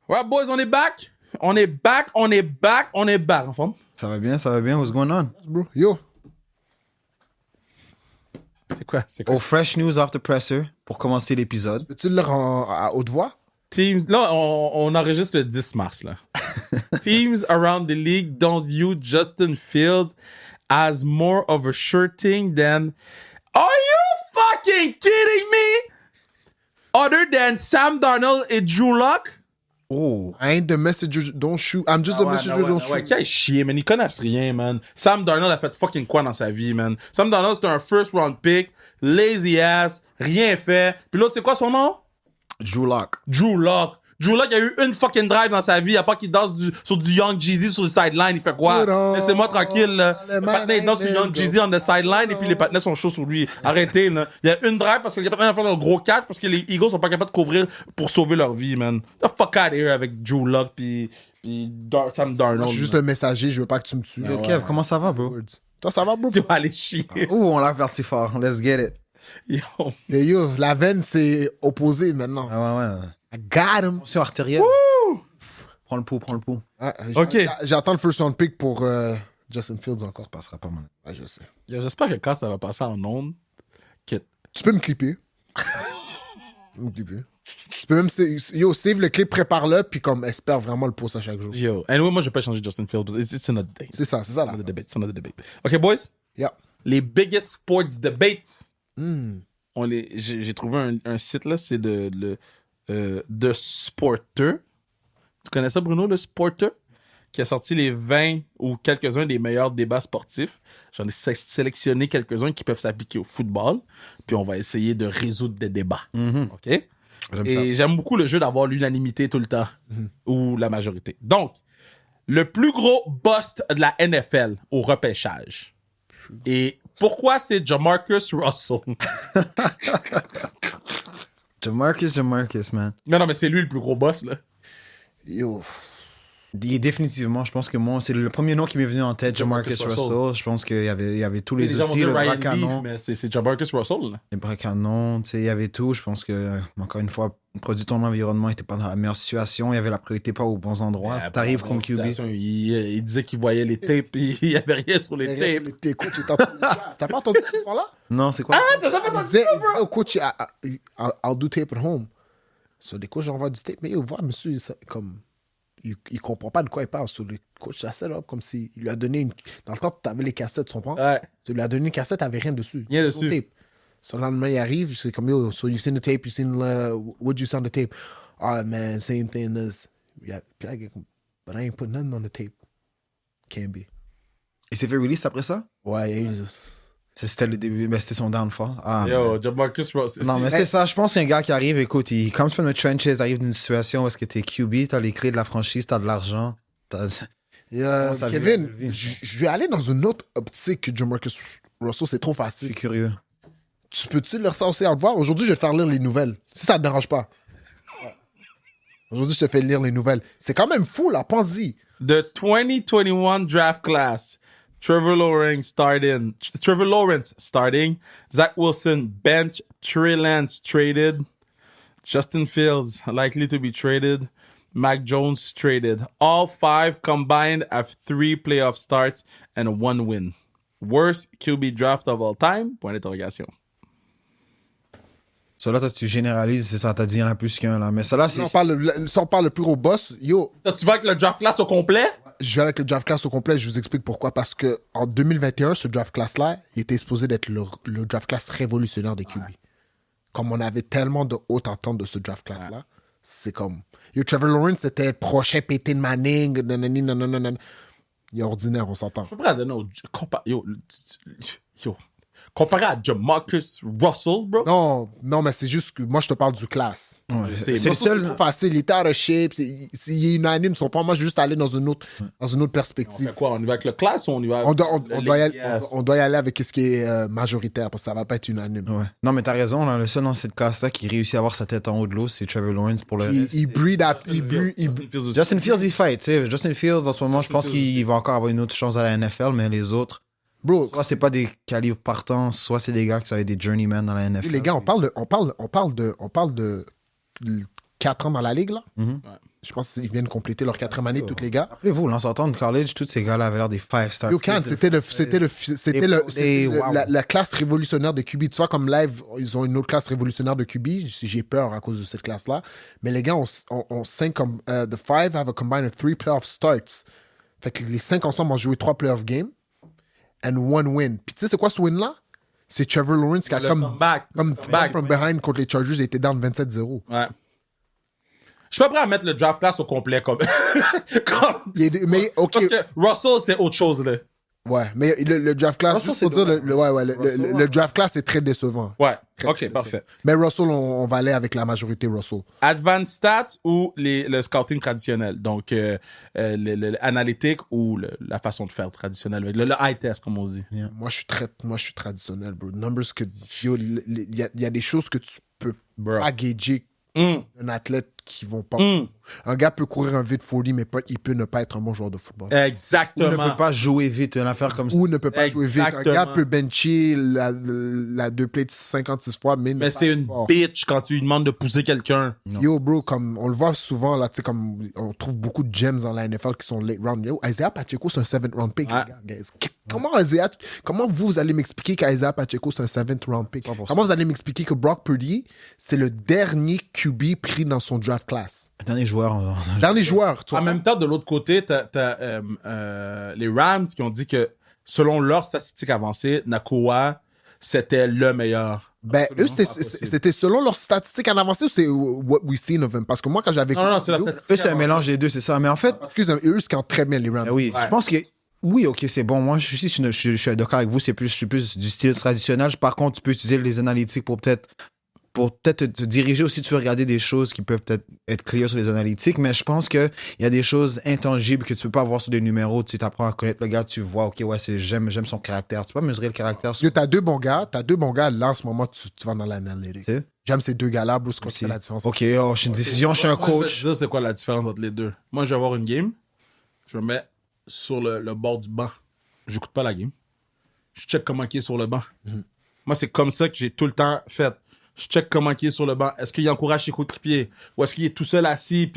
Ouais, boys, on est back. On est back, en forme. Ça va bien. What's going on? Bro, yo. C'est quoi? Oh, fresh news off the presser pour commencer l'épisode. Peux-tu le lire à haute voix? Teams, là, on enregistre le 10 mars, là. Teams around the league don't view Justin Fields as more of a sure thing than... Are you fucking kidding me? Other than Sam Darnold et Drew Lock? Oh. I ain't the messenger, don't shoot. I'm just the messenger, don't shoot. Ouais, quel chier, man. Ils connaissent rien, man. Sam Darnold a fait fucking quoi dans sa vie, man? Sam Darnold, c'était un first round pick, lazy ass, rien fait. Puis l'autre, c'est quoi son nom? Drew Lock. Drew Lock. Drew Lock, il a eu une fucking drive dans sa vie, à part qu'il danse sur du Young Jeezy sur le sideline. Il fait quoi? Laissez-moi tranquille, là. Le patinet, il danse sur Young Jeezy on the sideline, et puis les patinets sont chauds sur lui. Arrêtez, là. Il y a une drive parce qu'il y a pas de faire un gros catch parce que les Eagles sont pas capables de couvrir pour sauver leur vie, man. The fuck out of here avec Drew Lock puis Sam Darnold. Je suis juste un messager, je veux pas que tu me tues. Yo, Kev, comment ça va, bro? Toi, ça va, bro? Yo, allez chier. Oh, on l'a parti fort. Let's get it. Yo. Et yo, la veine, c'est opposé maintenant. Ah ouais. I got him. Tension artérielle. Prends le pouls. Ah, Ok. J'attends le first round pick pour Justin Fields encore. Ça passera pas, man. Ah, je sais. Yo, j'espère que quand ça va passer en ondes, que... Tu peux me clipper. Tu peux même... Yo, save le clip, prépare-le, puis comme, espère vraiment le post à chaque jour. Yo. Anyway, moi, je vais pas changer Justin Fields. It's another day. C'est ça, là. It's another debate. OK, boys? Yeah. Les biggest sports debates. Hmm. J'ai trouvé un site, là, c'est de Sporter. Tu connais ça, Bruno, le Sporter? Qui a sorti les 20 ou quelques-uns des meilleurs débats sportifs. J'en ai sélectionné quelques-uns qui peuvent s'appliquer au football. Puis on va essayer de résoudre des débats. OK? Et j'aime beaucoup le jeu d'avoir l'unanimité tout le temps. Ou la majorité. Donc, le plus gros bust de la NFL au repêchage. Et pourquoi c'est Jamarcus Russell? Jamarcus, man. Non, mais c'est lui le plus gros boss, là. Yo. Définitivement, je pense que moi, c'est le premier nom qui m'est venu en tête, Jamarcus Russell. Je pense qu'il y avait tous les gens vont outils, dire le Ryan bras canon. Leaf, mais c'est Jamarcus Russell, là. Les bras canons, tu sais, il y avait tout. Je pense que, encore une fois, produit ton environnement n'était pas dans la meilleure situation. Il y avait la priorité pas aux bons endroits. T'arrives comme QB. Il disait qu'il voyait les tapes, et il n'y avait rien sur les tapes. T'es coach, t'as pas entendu ce là? Non, c'est quoi? T'as jamais entendu Il ça, disait bro? au coach, I'll do tape at home. So, les coachs envoient du tape, mais yo, vois, monsieur, comme... Il comprend pas de quoi il parle. So, le coach a set up comme s'il lui a donné une... Dans le temps, tu avais les cassettes, tu comprends? Ouais. Tu lui as donné une cassette, t'avais rien dessus. Rien No dessus. tape. So, le lendemain, il arrive, c'est comme, yo, so you seen the tape, you seen, what'd you see on the tape? Ah, man, same thing as... Yeah. Puis là, il est comme, but I ain't put nothing on the tape. Can't be. Il s'est fait release après ça? Ouais, C'était le début, c'était son downfall. Ah, Yo, Jamarcus Russell. non, mais c'est ça. Je pense qu'il y a un gars qui arrive, écoute, il comes from the trenches, arrive d'une situation où est-ce que t'es QB, t'as les clés de la franchise, t'as de l'argent. Ça Kevin, vient. je vais aller dans une autre optique que Jamarcus Russell, c'est trop Je facile. suis curieux. Tu peux-tu lire ça aussi à le voir? Aujourd'hui, je vais te faire lire les nouvelles. Si ça te dérange pas. Aujourd'hui, je te fais lire les nouvelles. C'est quand même fou, là. Pense-y. The 2021 draft class. Trevor Lawrence starting. Zach Wilson bench. Trey Lance traded. Justin Fields likely to be traded. Mac Jones traded. All 5 combined have 3 playoff starts and 1 win. Worst QB draft of all time? Point d'interrogation. Ça là, toi, tu généralises, c'est ça, t'as dit, il y en a plus qu'un, là. Mais ça là, Si c'est... on parle le plus gros boss, yo, Tu vas avec le draft class au complet? je vais avec le draft class au complet, je vous explique pourquoi. Parce que en 2021, ce draft class-là, il était supposé d'être le draft class révolutionnaire des QB. Comme on avait tellement de hautes attentes de ce draft class-là, c'est comme... Yo, Trevor Lawrence, c'était le prochain Peyton Manning, nanana. Il est ordinaire, on s'entend. Je suis prêt à donner comparé à Jamarcus Russell, bro. Non, mais c'est juste que moi, je te parle du class. Ouais, sais, c'est le C'est seul... trop facile, il était out of shape, s'il est unanime, ils sont pas... Moi, je vais juste aller dans une autre On perspective. fait quoi? On y va avec le class ou on y va avec On doit y aller avec ce qui est majoritaire, parce que ça va pas être unanime. Ouais. Non, mais t'as raison, là, le seul dans cette classe-là qui réussit à avoir sa tête en haut de l'eau, c'est Trevor Lawrence pour le reste. Il breed à... Justin Fields, il fight, tu sais. Justin Fields, en ce moment, je pense qu'il va encore avoir une autre chance à la NFL, mais les autres, Bro, soit c'est pas des calibres partants, soit c'est des gars qui sont des journeymen dans la NFL. les gars, on parle de 4 ans dans la ligue, là. Je pense qu'ils viennent compléter leur 4e année, tous les gars. Rappelez-vous, l'en sortant de college, tous ces gars-là avaient l'air des 5-stars. You can, c'était la classe révolutionnaire de QB. Tu vois, comme live, ils ont une autre classe révolutionnaire de QB. J'ai peur à cause de cette classe-là. Mais les gars ont 5 comme. The 5 have a combined of 3 playoff starts. Fait que les 5 ensemble ont joué 3 playoff games and 1 win. Puis tu sais, c'est quoi ce win-là? C'est Trevor Lawrence qui a comme from behind contre les Chargers et était down 27-0. Ouais. Je suis pas prêt à mettre le draft class au complet comme. Mais OK. Parce que Russell, c'est autre chose, là. Ouais, mais le draft class, Russell, juste pour dire, le draft class est très décevant. Ouais. Très, OK, très parfait. décevant. Mais Russell, on va aller avec la majorité Russell. Advanced stats ou le scouting traditionnel? Donc, l'analytique ou la façon de faire traditionnelle. Le high test, comme on dit. Yeah. Moi, je suis traditionnel, bro. Numbers que il y a des choses que tu peux pas gager un athlète qui vont pas. Un gars peut courir un vite 40, mais il peut ne pas être un bon joueur de football. Exactement. Ou ne peut pas jouer vite, une affaire comme ça. Ou ne peut pas jouer vite. Un Exactement. gars peut bencher la 2 plates 56 fois, mais c'est une bitch quand tu lui demandes de pousser quelqu'un. Yo, bro, comme on le voit souvent, là, tu sais, comme on trouve beaucoup de gems dans la NFL qui sont late round. Yo, Isaiah Pacheco, c'est un 7th round pick, les gars, guys. Comment vous allez m'expliquer qu'Isaiah Pacheco, c'est un 7th round pick? 100%. Comment vous allez m'expliquer que Brock Purdy, c'est le dernier QB pris dans son draft class? Dernier joueur. Dernier joueur, tu En vois. même temps, de l'autre côté, t'as les Rams qui ont dit que, selon leurs statistiques avancées, Nakua, c'était le meilleur. Ben, eux, Absolument pas c'était selon leurs statistiques en avancée ou c'est what we seen of them? Parce que moi, quand j'avais... Non, c'est la Eux, statistique. c'est un mélange des deux, c'est ça. Mais en fait, Parce qu'eux, c'est quand très bien, les Rams. ben oui, Ouais. je pense que oui, ok, c'est bon. Moi, je suis d'accord avec vous. Je suis plus du style traditionnel. Par contre, tu peux utiliser les analytiques pour peut-être te diriger aussi. Tu veux regarder des choses qui peuvent peut-être être clear sur les analytiques. Mais je pense qu'il y a des choses intangibles que tu peux pas voir sur des numéros. Tu apprends à connaître le gars, tu vois, ok, ouais, j'aime son caractère. Tu peux pas mesurer le caractère. Yo, t'as deux bons gars. Là, en ce moment, tu vas dans l'analytique. C'est? J'aime ces deux gars-là, Bruce, c'est la différence. Ok, oh, je suis une décision, je suis un Moi, je vais te coach. dire c'est quoi la différence entre les deux. Moi, je vais avoir une game. Je me mets sur le bord du banc. J'écoute pas la game. Je check comment il est sur le banc. Moi, c'est comme ça que j'ai tout le temps fait. Je check comment il est sur le banc. Est-ce qu'il encourage ses coéquipiers? Ou est-ce qu'il est tout seul assis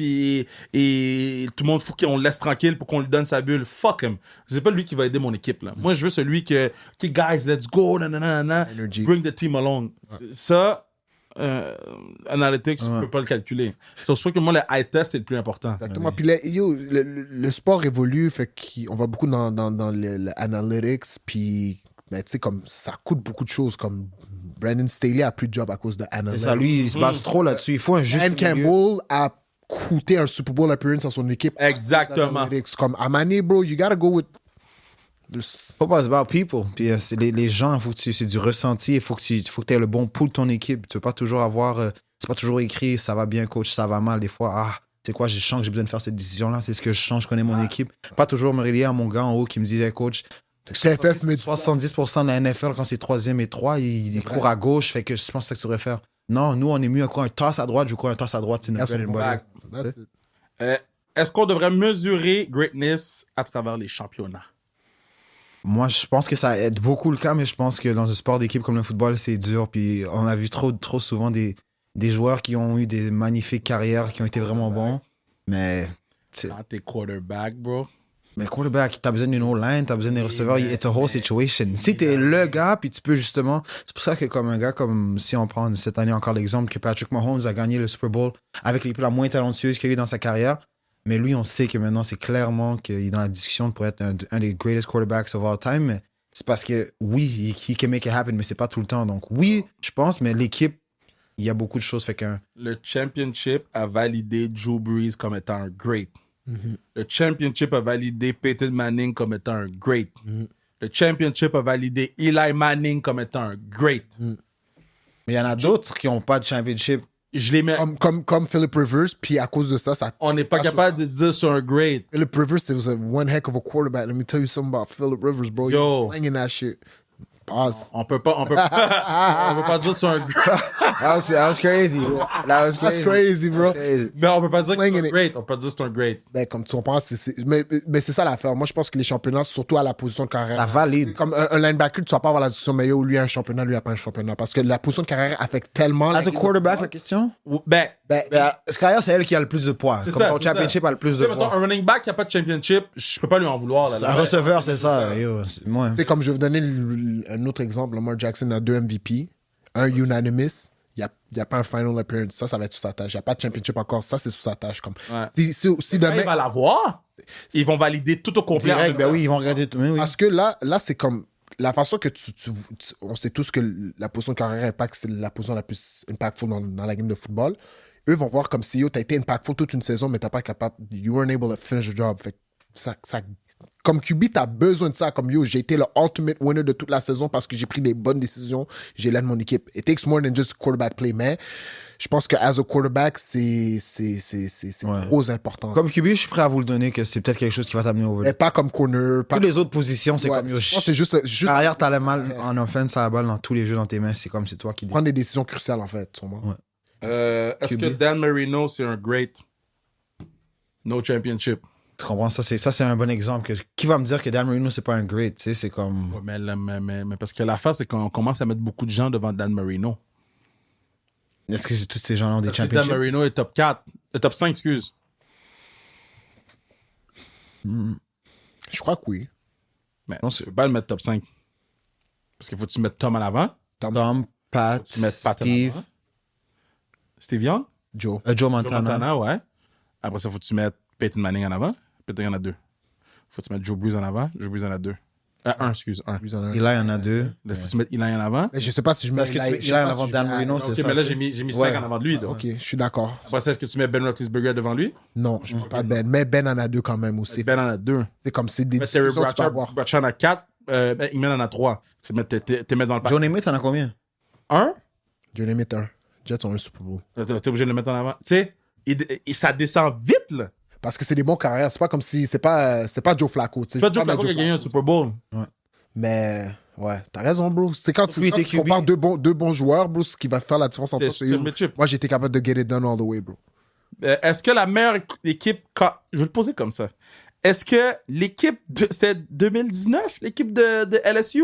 et tout le monde faut qu'on le laisse tranquille pour qu'on lui donne sa bulle? Fuck him. C'est pas lui qui va aider mon équipe. Là. Moi, je veux celui qui, guys, let's go, nanana, Energy. bring the team along. Ça, analytics, tu peux pas le calculer. C'est pour ça que moi, le high test, c'est le plus important. Exactement. Puis le sport évolue, fait qu'on va beaucoup dans le analytics, puis ben, tu sais, comme ça coûte beaucoup de choses, comme Brandon Staley a plus de job à cause de C'est analytics. ça, lui, il se base trop là-dessus. Il faut un juste Dan milieu. Campbell a coûté un Super Bowl appearance à son équipe. Exactement. Analytics. Comme Amani, bro, you gotta go with... Faut pas se about people. Puis c'est les gens, c'est du ressenti. Il faut que tu aies le bon pouls de ton équipe. Tu veux pas toujours avoir... c'est pas toujours écrit, ça va bien, coach, ça va mal. Des fois, c'est quoi, je sens que j'ai besoin de faire cette décision-là. C'est ce que je sens, je connais mon équipe. Pas toujours me relier à mon gars en haut qui me disait, coach, CFF me dit 70% de la NFL, quand c'est 3e et 3, il court à gauche. Fait que je pense que c'est ça que tu devrais faire. Non, nous, on est mieux à courir un toss à droite. Je cours un toss à droite. C'est notre bread and butter. That's it. Est-ce qu'on devrait mesurer greatness à travers les championnats? Moi, je pense que ça aide beaucoup le cas, mais je pense que dans un sport d'équipe comme le football, c'est dur. Puis on a vu trop souvent des joueurs qui ont eu des magnifiques carrières, qui ont été vraiment bons. Mais Quand t'es quarterback, bro. Mais quarterback, t'as besoin d'une O-line, t'as besoin des receveurs, it's a whole situation. Si t'es le gars, puis tu peux justement... C'est pour ça que comme un gars, comme si on prend cette année encore l'exemple que Patrick Mahomes a gagné le Super Bowl avec l'équipe la moins talentueuse qu'il a eu dans sa carrière, mais lui, on sait que maintenant, c'est clairement qu'il est dans la discussion pour être un des greatest quarterbacks of all time, mais c'est parce que, oui, he can make it happen, mais c'est pas tout le temps. Donc oui, je pense, mais l'équipe, il y a beaucoup de choses. Fait qu'un... Le championship a validé Drew Brees comme étant un great. Le championship a validé Peyton Manning comme étant un great. Le championship a validé Eli Manning comme étant un great. Mais il y en a d'autres qui n'ont pas de championship. Je les mets. Comme Philip Rivers, puis à cause de ça, On n'est pas capable de dire sur un great. Philip Rivers, it was one heck of a quarterback. Let me tell you something about Philip Rivers, bro. Yo. He was slanging that shit. Passe. On peut pas dire sur un That was crazy. That was That's crazy. crazy, bro. mais on peut pas dire que c'est Slinging un it. great. On peut pas dire que c'est un great. Ben, comme tu comprends, mais c'est ça l'affaire. Moi, je pense que les championnats, surtout à la position de carrière. Ça valide. C'est comme un linebacker, tu vas pas avoir la discussion, mais yo, lui a un championnat, lui a pas un championnat. Parce que la position de carrière affecte tellement. As a quarterback, la question? Ben, Carrière, c'est elle qui a le plus de poids. c'est Comme ça. ton c'est ça. championship a le plus Tu de sais, mettons, poids. un running back qui a pas de championship, je peux pas lui en vouloir. Là, Un receveur, c'est ça. Yo, moi. Tu sais, comme je vais vous donner un autre exemple, Lamar Jackson a 2 MVP, un unanimous. Il n'y a pas un final appearance. Ça va être sous sa tâche. Il n'y a pas de championship encore. Ça, c'est sous sa tâche. Comme. Ouais. Si Quand demain. il va l'avoir, ils vont valider tout au complet. Direct, ben oui, ils vont regarder tout. Oui. Parce que là c'est comme. La façon que on sait tous que la position de carrière impact, c'est la position la plus impactful dans la game de football. Eux vont voir comme si yo, t'as été impactful toute une saison, mais t'as pas capable. You weren't able to finish the job. Fait que ça, comme QB, t'as besoin de ça. Comme yo, j'ai été le ultimate winner de toute la saison parce que j'ai pris des bonnes décisions. J'ai l'aide mon équipe. It takes more than just quarterback play, mais je pense que as a quarterback, c'est trop important. Comme QB, je suis prêt à vous le donner que c'est peut-être quelque chose qui va t'amener au Mais volet. pas comme corner. Pas... Toutes les autres positions, c'est Ouais, comme yo. je pense que c'est juste Arrière, t'as le mal en offense à la balle dans tous les jeux dans tes mains. C'est comme c'est toi qui. prendre des décisions cruciales, en fait, sûrement. Ouais. Est-ce que Dan Marino, c'est un great? No championship. Tu comprends? Ça, c'est un bon exemple. Qui va me dire que Dan Marino, c'est pas un great? Tu sais, c'est comme. Ouais, mais parce que l'affaire, c'est qu'on commence à mettre beaucoup de gens devant Dan Marino. Est-ce que tous ces gens ont des Parce que Dan championships? Marino est top 4. Top 5, excuse. Je crois que oui. Mais Non, tu peux pas le mettre top 5. Parce qu'il faut que tu mettes Tom en avant. Tom, Pat, Tu mets Pat en Steve, avant. Steve Young. Joe. Joe Joe Montana. Montana, ouais. Après ça, faut que tu mettes Peyton Manning en avant. Peyton en a 2. Faut que tu mettes Joe Brees en avant. Joe Brees en a 2. Un, excuse, un. Lui, en a un. Eli en a 2. Là, faut que tu mettes Eli en avant. Mais je sais pas si je mets. Parce que tu mets je sais Eli en pas avant si de Dan je mets- Marino, Ok, c'est ça. mais là, j'ai mis 5 Ouais. en avant de lui. donc. Ok, je suis d'accord. Après ça, est-ce que tu mets Ben Roethlisberger devant lui? Non, je mets pas Ben. Mais Ben en a 2 quand même aussi. Ben en a 2. C'est comme c'est des Mais Terry discussions que tu peux avoir. Bradshaw en a 4. Eggman en a 3. Tu te mets dans le pack. Joe Namath, t'en as combien? 1. Joe Namath 1. Jets ont un Super Bowl. T'es obligé de le mettre en avant. Tu sais, ça descend vite, là. Parce que c'est des bons carrières. C'est pas comme si. C'est pas Joe Flacco. C'est pas Joe Flacco qui a gagné un Super Bowl. Mais. Ouais, t'as raison, bro. C'est quand Lui, tu t'es QB. compares deux bons joueurs, bro, ce qui va faire la différence entre C'est eux. championship. Moi, j'ai été capable de get it done all the way, bro. Est-ce que la meilleure équipe... Je vais le poser comme ça. Est-ce que l'équipe... C'est 2019, l'équipe de LSU?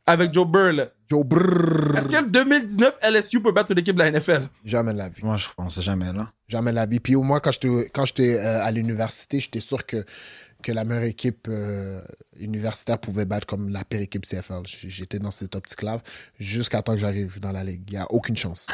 Avec Joe Burrow, là. Joe Brrrr. Est-ce que le 2019, LSU peut battre l'équipe de la NFL? Jamais de la vie. Moi, je pense jamais là. Jamais de la vie. Puis au moins, quand j'étais à l'université, j'étais sûr que la meilleure équipe universitaire pouvait battre comme la pire équipe CFL. J'étais dans cette optique-là jusqu'à temps que j'arrive dans la ligue. Il n'y a aucune chance.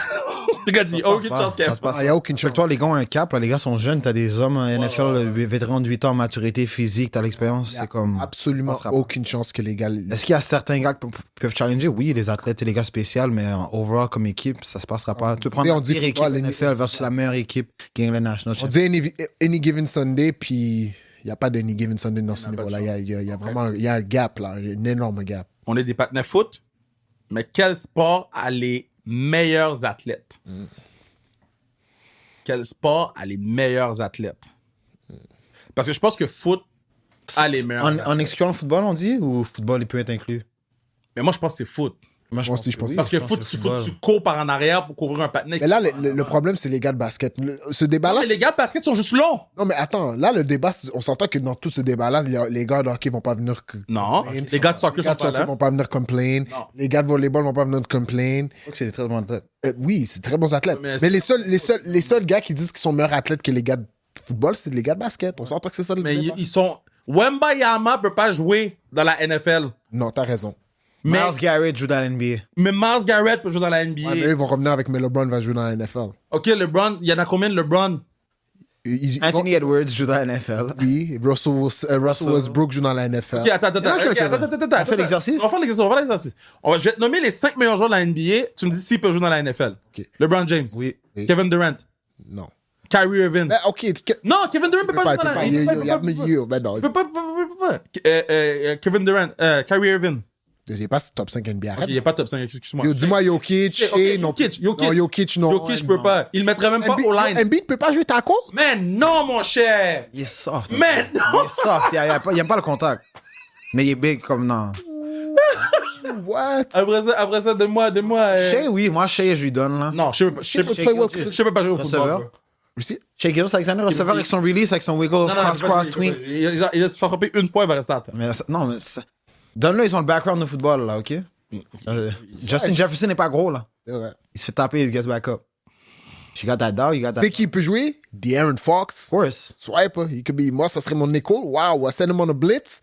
Le gars dit, Ça se passe aucune pas. chance qu'il y Ça ait se passe Il n'y a aucune chance. Toi, les gars ont un cap. Là. Les gars sont jeunes. T'as des hommes en NFL, vétérans de 8 ans, maturité physique, t'as l'expérience. Il y a C'est comme. absolument ça passera pas. aucune chance que les gars... Est-ce qu'il y a certains gars qui peuvent challenger? Oui, les athlètes et les gars spéciaux, mais en overall, comme équipe, ça se passera pas. Tu peux prendre on la dit pire équipe football, NFL versus la meilleure équipe qui gagne le National On Championship. dit any given Sunday, puis il n'y a pas d'any given Sunday dans ce niveau-là. Il y a vraiment un gap, là, un énorme gap. On est des partenaires foot, mais quel sport a les meilleurs athlètes? Quel sport a les meilleurs athlètes? Parce que je pense que foot a les meilleurs athlètes. En excluant le football, on dit, ou football, il peut être inclus? Mais moi, je pense que c'est foot. Moi, Moi aussi, je pense oui, Parce que je pense foot, tu cours par en arrière pour couvrir un partenaire. Mais là, le problème, c'est les gars de basket. Ce débat-là... Mais les gars de basket sont juste longs. Non, mais attends, là, le débat, on s'entend que dans tout ce débat-là, les gars de hockey vont pas venir... Non, complain. les gars de soccer Les gars sont de pas soccer là. vont pas venir complain. Non. Les gars de volleyball vont pas venir complain. Je trouve que c'est des très bons athlètes. Oui, c'est très bons athlètes. Mais Mais les seuls gars qui disent qu'ils sont meilleurs athlètes que les gars de football, c'est les gars de basket. On s'entend que c'est ça le Mais débat. ils sont... Wembayama peut pas jouer dans la NFL. Non, t'as raison. Mais, Miles Garrett joue dans l'NBA. mais Myles Garrett peut jouer dans la NBA. Ouais, mais eux, ils vont revenir avec mais LeBron va jouer dans la NFL. OK, LeBron, il y en a combien de LeBron? Anthony Edwards joue dans la NFL. Oui, Russell Westbrook joue dans la NFL. OK, attends. Il y en a Ok, quelques-uns. attends. On fait l'exercice? On va faire l'exercice. Je vais te nommer les 5 meilleurs joueurs de la NBA. Tu me dis s'ils peuvent jouer dans la NFL. OK. LeBron James. Oui. Kevin Durant. Non. Kyrie Irving. Ben, OK. Non, Kevin Durant peut pas jouer dans la Il NBA. Ben non. Il peut pas. Kevin Durant. Kyrie Irving. Il n'est pas top 5 NBA. OK, il n'y a pas top 5, excuse-moi. Yo, dis-moi Jokic. Ok, et non. Jokic. Non, Jokic, non. Jokic peut pas. Il le mettrait même pas au line. Embiid peut pas jouer taco? Man, non, mon cher. Il est soft. Man, Il est soft. Il aime pas le contact. Mais il est big comme non. What? Après ça, donne-moi. Shea, oui, moi, Shea, je lui donne, là. Non, je sais pas jouer au football. Receveur. bro. Shea Gildas Alexander, receveur avec son release, avec son wiggle, cross, twink. Il va se faire frapper une fois, il va rester à terre. Mais non, mais donne-le, ils ont le background de football, là, OK? Justin Jefferson n'est pas gros, là. C'est vrai. Il se fait taper, il gets back up. You got that dog, you got that. C'est qui peut jouer? De'Aaron Fox. Of course. Swipe. He could be. Moi, ça serait mon nickel. Wow. I send him on a blitz.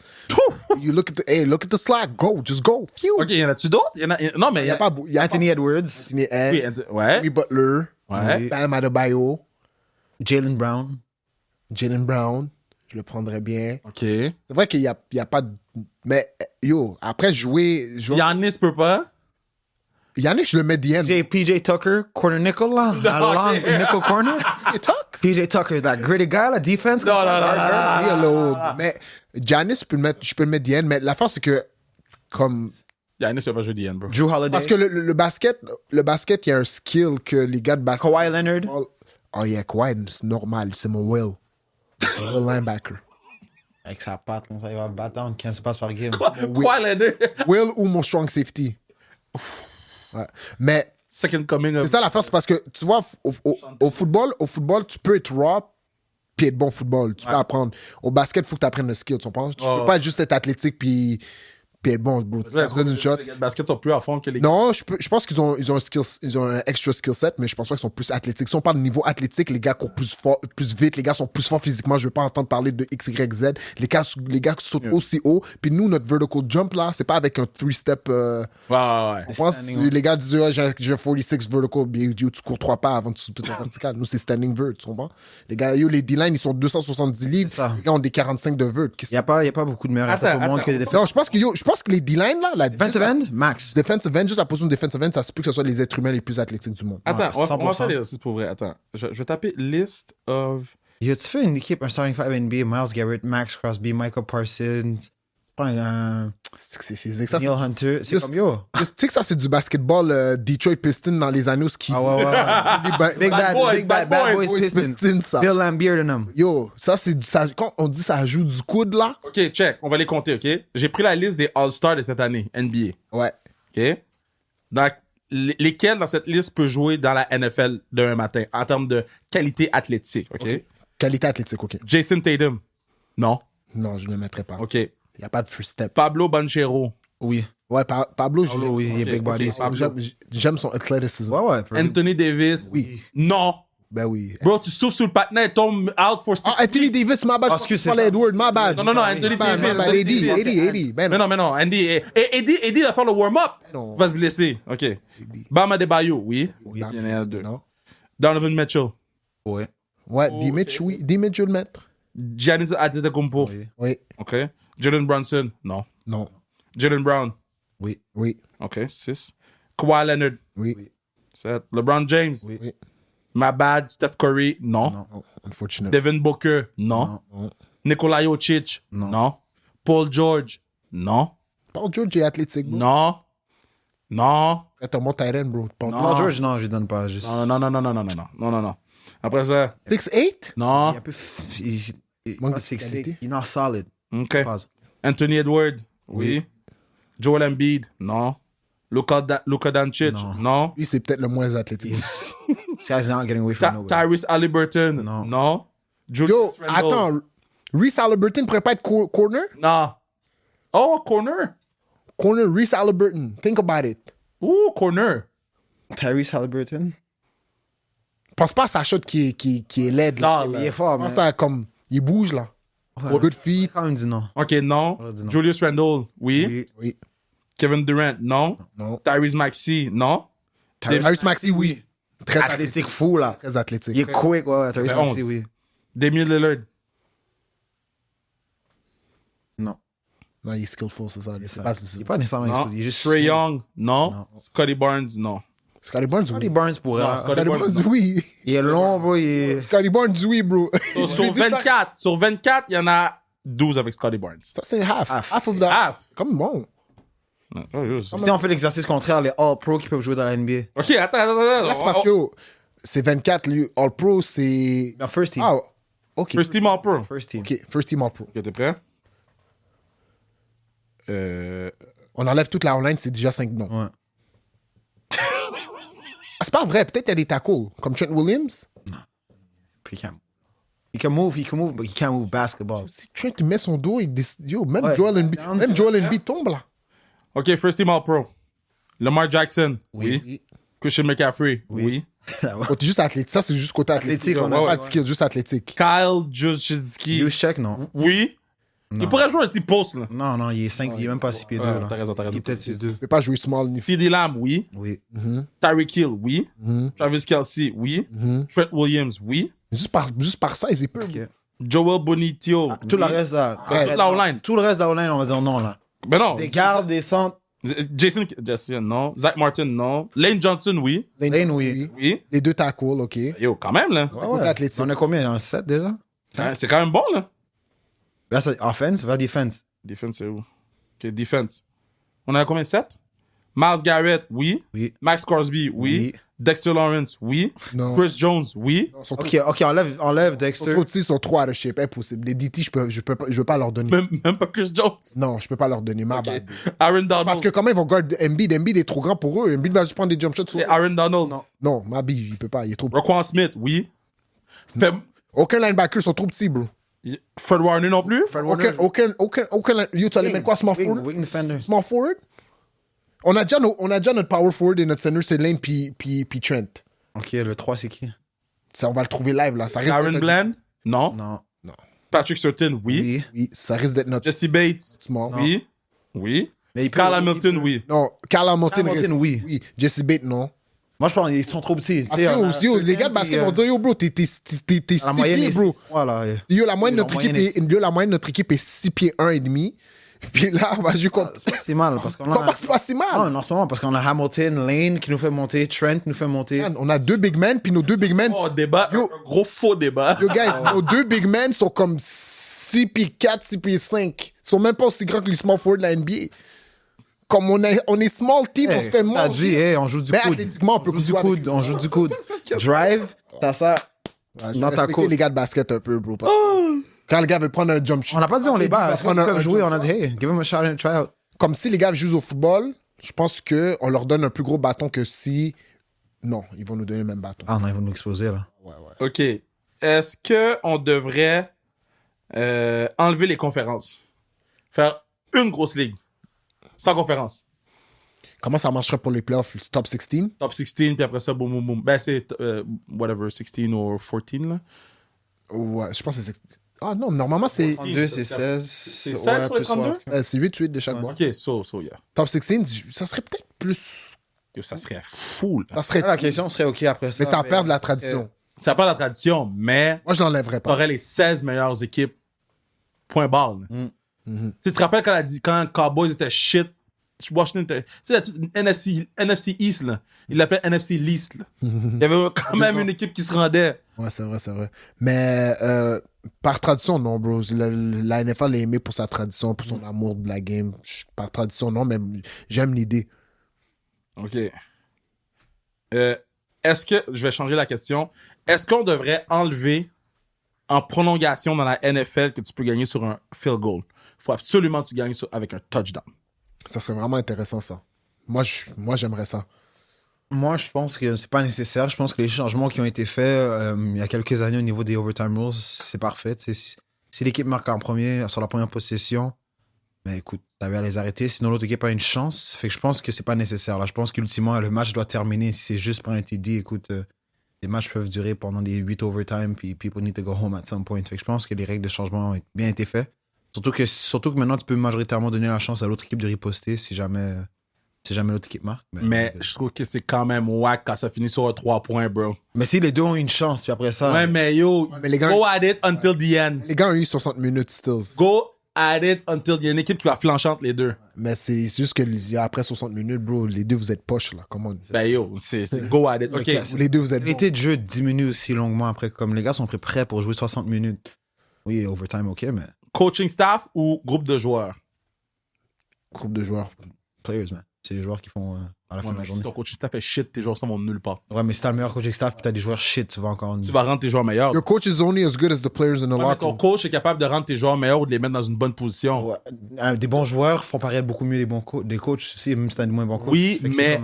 You look at the slack. Go. Just go. Phew. Ok, y en a-tu d'autres? Non, mais Il y a pas. Il y a Anthony Edwards, Anthony Ed, Ouais. Jimmy Butler. Ouais. Bam Adebayo. Jalen Brown. Jalen Brown. Je le prendrais bien. Ok. C'est vrai qu'il y a pas de... Mais, yo, après jouer... Yannis peut pas. Yannick, je le mets DN. PJ Tucker, corner nickel, là. À long nickel corner. Et Tuck? PJ Tucker, that gritty guy, la defense. Non, comme ça. non, Oui, hello. Mais Giannis, je peux le mettre DN. Mais l'affaire, c'est que, comme... Yannis peut pas jouer DN, bro. Drew Holiday. Parce que le basket, il y a un skill que les gars de basket... Kawhi Leonard. Oh yeah, Kawhi, c'est normal. C'est mon Will. Will linebacker. Avec sa patte, comme ça, il va battre down 15 passes par game. Quoi, les deux? Will ou mon strong safety. Ouais. Mais Second coming c'est of. ça l'affaire, c'est parce que tu vois, au football, tu peux être raw puis être bon au football. Tu peux apprendre. Au basket, il faut que tu apprennes le skill, tu comprends? Tu peux pas juste être athlétique puis être bon, bro. Tu as besoin d'une shot. Les gars de basket sont plus à fond que les. Non, je pense qu'ils ont un extra skill set, mais je pense pas qu'ils sont plus athlétiques. Si on parle de niveau athlétique, les gars courent plus fort, plus vite, les gars sont plus forts physiquement. Je veux pas entendre parler de X, Y, Z. Les gars sautent aussi haut. Puis nous, notre vertical jump là, c'est pas avec un 3-step. Ouais. Je pense que les gars disent, ouais, j'ai 46 vertical, bien, yo, tu cours 3 pas avant de sauter en vertical. Nous, c'est standing vert, tu comprends? Les gars, yo, les D-line, ils sont 270 livres. ça. Les gars ont des 45 de vert. Il n'y a pas beaucoup de meilleurs athlètes au monde que des Non, je pense que les D-line là, la defensive end, max. defensive end, juste la position de defensive end, ça se peut que ce soit les êtres humains les plus athlétiques du monde. Attends, on va 100%. faire l'exercice pour vrai. Attends. Je vais taper list of. Yo, tu fais une équipe, un starting 5 NBA, Miles Garrett, Max Crosby, Michael Parsons, tu prends un C'est que c'est physique. Ça, Neil Hunter, c'est Juste- comme yo. tu sais que ça, c'est du basketball Detroit Pistons dans les anneaux qui. Ah ouais, ouais. Big Bad bad, boys, bad boys, Boys Pistons. Pistons, ça. Bill Laimbeer de them. Yo, ça, quand on dit ça joue du coude, là. Ok, check. On va les compter, ok? J'ai pris la liste des All-Stars de cette année, NBA. Ouais. Ok? Donc, lesquels dans cette liste peut jouer dans la NFL demain matin en termes de qualité athlétique, ok? Qualité athlétique, ok. Jason Tatum. Non. Non, je ne le mettrai pas. Ok. Il n'y a pas de first step. Pablo Banchero. Oui. Ouais, Pablo, Pablo, oui, il est Ok, big body. ok, Pablo. j'aime son athleticism. Ouais, ouais. for real. Anthony Davis. Oui. Non. Ben oui. Bro, tu souffles sur le patinet et tombe out for 6. Ah, Anthony Davis, my bad. Ah, excuse, Je parlais c'est ça. Edward, my bad. Non, Anthony My bad, Davis. my bad. Eddie. Ben Mais non, Andy. Eddie va faire le warm-up. Non. Va se blesser. OK. Bam Adebayo, oui. Oui. Il y en a deux. Non. Donovan Mitchell. Ouais. Ouais, Oh, D-Mitch, ok. oui. D-Mitch, je vais le mettre. Giannis Antetokounmpo. Oui. Oui. OK. Jalen Brunson. Non. Non. Jalen Brown. Oui. Oui. OK. 6. Kawhi Leonard. Oui. 7. LeBron James. Oui. Oui. My bad. Steph Curry. Non. Non. Oh, unfortunate. Devin Booker. Non. Non. Nikola Jokic. Non. Non. Paul George. Non. Paul George est athlétique, bro. Non. Non. C'est un bon Tyrant, bro. Paul Non. Paul George, non, je lui donne pas. Juste... Non. Après ça, 6'8"? non. Il est un peu. Il Manque pas de 6'8". physicalité. Il est not solid. OK. Pause. Anthony Edwards, oui. Joel Embiid, non. Luka Doncic, Non. non. Lui, c'est peut-être le moins athlétique. This guy's not getting away from nowhere. Tyrese Halliburton, Non. non. Julius Yo, Randle, attends. Reese Halliburton pourrait pas être corner? non. Oh, corner. Corner, Reese Halliburton. Think about it. Ouh, corner. Tyrese Halliburton. Pense pas à sa shot qui est laide. là. Sale. Il est fort, mais. Pense à comme. Il bouge, là. Ouais. Good feet. Quand même dit non. OK, non. J'aurais dit non. Julius Randle, oui. Oui. Oui. Kevin Durant, non. Non. Tyrese Maxey, non. Tyrese Maxey, oui. Très athlétique. Athlétique fou, là. Très athlétique. Il est quick, ouais. Tyrese fait Maxey, 11. oui. Damian Lillard, Non. Non, il est skillful, c'est ça. Il C'est est pas- pas nécessairement non. explosif. Il est juste. Trey Young, non. Non. Scotty Barnes, non. Scotty Barnes, Scotty oui. Barnes pourrait. Non, là. Scotty Scotty Barnes, Barnes, oui. Il est long, bro. Il est. Scotty Barnes, oui, bro. Sur 24, il y en a 12 avec Scotty Barnes. Ça, c'est half. Half. Half of that. Half. Comme bon. Si on fait l'exercice contraire, les All-Pro qui peuvent jouer dans la NBA. OK, attends. Là, c'est parce que c'est 24, lui. All Pro, c'est. Non, first team. Ah, ok. First team All Pro. First team. Ok, first team All Pro. Ok, t'es prêt? On enlève toute la online, c'est déjà 5 noms. Ouais. Ah, c'est pas vrai, peut-être il y a des tackles, comme Trent Williams. Puis he can move, but he can't move basketball. Si Trent il met son dos, yo, même Ouais. Joel Embiid tombe là. OK, first team All-Pro. Lamar Jackson. Oui. Christian McCaffrey. Oui. Côté juste athlétique. Ça, c'est juste côté athlétique. Athlétique, On n'a ouais, pas ouais. de skill, juste athlétique. Kyle Juszczyk. Use check, non. Oui. Non. Il pourrait jouer un petit post, là. Non, il est 5, il est même pas 6 pieds 2. Ah, là. t'as raison. Il est peut-être 6'2. Il peut pas jouer small ni CeeDee Lamb, oui. Oui. Tyreek Hill, oui. Travis Kelce, oui. Trent Williams, oui. Juste par ça, ils peuvent. Ok. Joel Bonito. Tout le oui. reste, là. Toute la online. Tout le reste de la online, on va dire non, là. Mais non. Des gardes, des centres. Jason, non. Zach Martin, non. Lane Johnson, oui. Lane, oui. Oui. Les deux tackles, OK. Yo, quand même, là. C'est côté athlétique. On a combien? Il y en a 7 déjà? Hein, c'est quand même bon, là. Là, c'est offense vers defense. Defense, c'est où? OK, defense. On a combien? 7? Miles Garrett, oui. Oui. Max Crosby, oui. Oui. Dexter Lawrence, oui. Non. Chris Jones, oui. Ils sont Ok, enlève trop Dexter. petits, ils sont trop out of shape. Impossible. Les DT, je veux pas leur donner. Même pas Chris Jones. Non, je peux pas leur donner. Ma OK. bad. Aaron Donald. Parce que comment ils vont garder Embiid? Embiid est trop grand pour eux. Embiid va juste prendre des jump shots sur Et eux. Aaron Donald. Non, Mabi, il peut pas. Il est trop. Roquan Smith, oui. Aucun linebacker sont trop petits, bro. Fred Warner non plus. Aucun. Yo, tu vas les mettre quoi, small forward? Wing defender. Small forward? On a déjà notre power forward et notre center, c'est Lane puis Trent. Ok, le 3, c'est qui? Ça, on va le trouver live, là. Ça risque Aaron d'être- Bland, non. Non. Patrick Surtain, oui. Oui. Oui, ça risque d'être notre Jesse Bates, small. oui. Oui. Mais il peut- Carl Hamilton, oui. Non, Carl Hamilton, Carl Hamilton, oui. Jesse Bates, non. Moi, je pense qu'ils sont trop petits. Parce que yo, les gars de basket vont dire, yo, bro, t'es 6 La moyenne pieds, est bro. Voilà. Yo, la moyenne de La notre moyenne équipe est, yo, la moyenne de notre équipe est 6 pieds 1 et demi. Puis là, on va jouer contre. C'est pas si mal. Parce qu'on Comment a... c'est pas si mal? Non, en ce moment, parce qu'on a Hamilton, Lane qui nous fait monter, Trent nous fait monter. Man, on a 2 big men, puis nos 2 big men. Oh, débat. Yo. Un gros faux débat. Yo, guys, nos 2 big men sont comme 6 pieds 4, 6 pieds 5. Ils sont même pas aussi grands que les small forward de la NBA. Comme on est small team, on se fait T'as manger. dit, on joue du Mais coude. athlétiquement, on peut On joue du jouer avec coude, lui. on joue du coude. Drive, t'as ça. Ouais, je Dans vais ta respecter cour. les gars de basket un peu, bro. Quand le gars veut prendre un jump shot. On n'a pas dit on les bat. va Est-ce qu'ils prendre peuvent un jouer? jump On a dit, hey, give them a shot and try out. Comme si les gars jouent au football, je pense qu'on leur donne un plus gros bâton que si. Non, ils vont nous donner le même bâton. Ah non, ils vont nous exposer, là. OK. Est-ce qu'on devrait enlever les conférences? Faire une grosse ligue. Sans conférence. Comment ça marcherait pour les playoffs, le top 16? Top 16, puis après ça, boum, boum, boum. Ben, c'est whatever, 16 ou 14, là. Ouais, je pense que c'est 16. Ah non, normalement c'est 32, c'est 16. C'est 16 sur les 32? c'est 8 de chaque boîte. OK, so, yeah. Top 16, ça serait peut-être plus. Yo, ça serait fou, là. Ça serait. La question serait OK après ça. Mais ça perd de la tradition. Ça n'a pas la tradition, mais Moi, je l'enlèverais pas. t'aurais les 16 meilleures équipes. Point barre, là. Tu te rappelles quand Cowboys était shit, Washington était. Tu sais, NFC East, là. Ils l'appellent NFC Least, là. Il y avait quand même une équipe qui se rendait. Ouais, c'est vrai, c'est vrai. Mais par tradition, non, bro. La NFL est aimée pour sa tradition, pour son amour de la game. Par tradition, non, mais j'aime l'idée. OK. Est-ce que. Je vais changer la question. Est-ce qu'on devrait enlever en prolongation dans la NFL que tu peux gagner sur un field goal? Il faut absolument que tu gagnes avec un touchdown. Ça serait vraiment intéressant, ça. Moi, j'aimerais ça. Moi, je pense que c'est pas nécessaire. Je pense que les changements qui ont été faits il y a quelques années au niveau des overtime rules, c'est parfait. Si l'équipe marque en premier, sur la première possession, ben écoute, t'avais à les arrêter. Sinon, l'autre équipe a une chance. Fait que je pense que c'est pas nécessaire. Là, je pense qu'ultimement, le match doit terminer. Si c'est juste pour un TD, écoute, les matchs peuvent durer pendant des 8 overtime, puis people need to go home at some point. Fait que je pense que les règles de changement ont bien été faites. Surtout que maintenant, tu peux majoritairement donner la chance à l'autre équipe de riposter si jamais l'autre équipe marque. Mais je trouve que c'est quand même whack quand ça finit sur un 3 points, bro. Mais si les deux ont une chance, puis après ça. Ouais, mais yo, mais les gars- go at it until the end. Les gars ont eu 60 minutes, stills. Go at it until il y a une équipe qui va flancher entre les deux. Mais c'est juste que après 60 minutes, bro, les deux, vous êtes poches, là. Comment Ben yo, c'est go at it. OK. Les deux, vous êtes La bons. qualité de jeu diminue aussi longuement après. Comme les gars sont prêts pour jouer 60 minutes. Oui, overtime, OK, mais Coaching staff ou groupe de joueurs? Groupe de joueurs. players, man. C'est les joueurs qui font à la fin Ouais, de la mais si journée. ton coaching staff est shit, tes joueurs s'en vont nulle part. Ouais, mais si t'as le meilleur coaching staff puis t'as des joueurs shit, tu vas encore. Tu vas rendre tes joueurs meilleurs. Your coach is only as good as the players in the Ouais, mais locker ton room. coach est capable de rendre tes joueurs meilleurs ou de les mettre dans une bonne position. Ouais. Des bons joueurs font paraître beaucoup mieux des coachs aussi, même si t'as des moins bons coachs. Oui, Fait que c'est mais